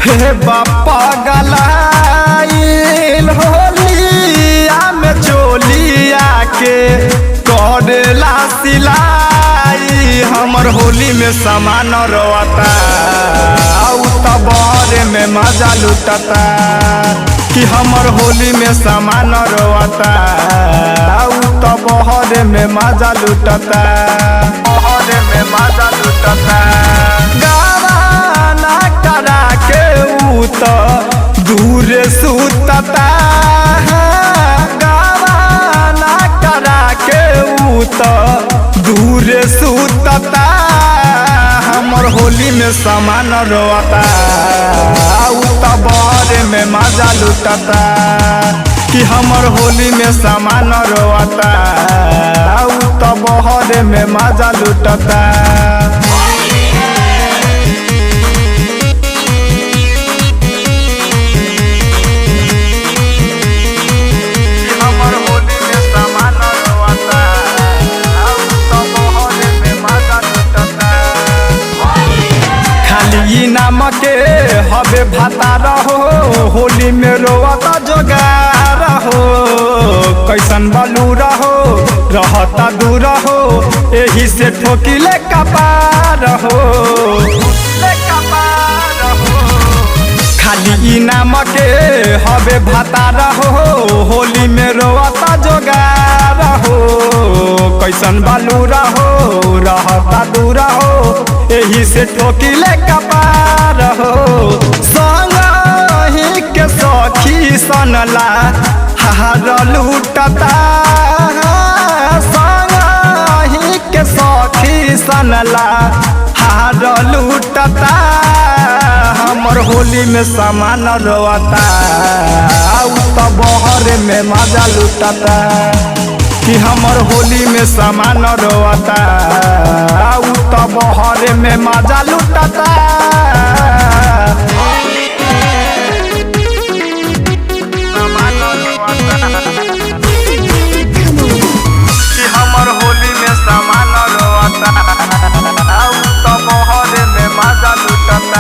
हे बापा गलाइल होलिया में चोलिया के करेला सिलाई। हमर होली में सामान रोता तबरे में मजा लुटता कि हमर होली में सामान रोता तबरे में मजा लुटता बहरे में मजा लुटता। गावाना करा के तो दूर सुतता गावाना करा के तो दूर सुतता। हमर होली में सामान रोता तबरे में मजा लुटता कि हमर होली में सामान रोता तबरे में मजा लुटता। खाली नाम के हबे भाता रहो होली में रोता जोगार हो। कैसन बलू रहो रहता दूर हो यही से ठोकिले कपार हो। खाली नाम के हबे भाता रहो होली में रोता जोगार हो। कैसन बालू रहो रहता दूर हो यही से ठोकिले कपार हो। संगहि के सखी सनला हार लूटता संगहि के सखी सनला हार लूटता। हमर होली में सामान रोता तबरे में मजा लुटता कि हमर होली में सामान रोता तबरे में मजा लुटता। कि हमर होली में सामान रोता तबरे में मजा लुटता।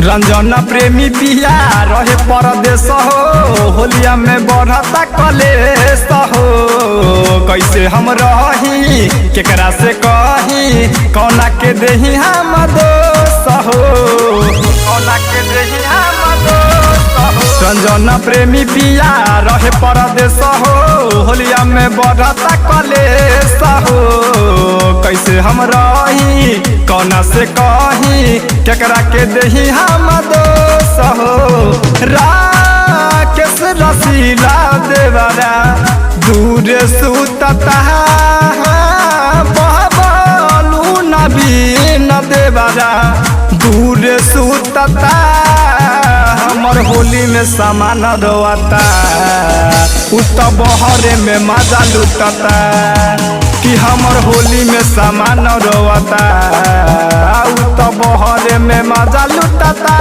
रंजन प्रेमी पिया रहे परदेश हो होलिया में बढ़ता कलेश हो। कैसे हम रही केकरा से कही कौना के देही हम दोस्त हो कौना के देही हम दोस्त हो। रंजन प्रेमी पिया रहे परदेश हो होलिया में बढ़ता कलेश हो। कैसे हम रही कौना से कही केकरा के देही हम दोस्त हो। राकेश रसीला देवरा दूर सुतता बबलू नवीन देवरा दूर सुतता। हमर होली में सामान रोता तबरे में मजा लुटता कि हमर होली में सामान रोता तबरे में मजा लुटता।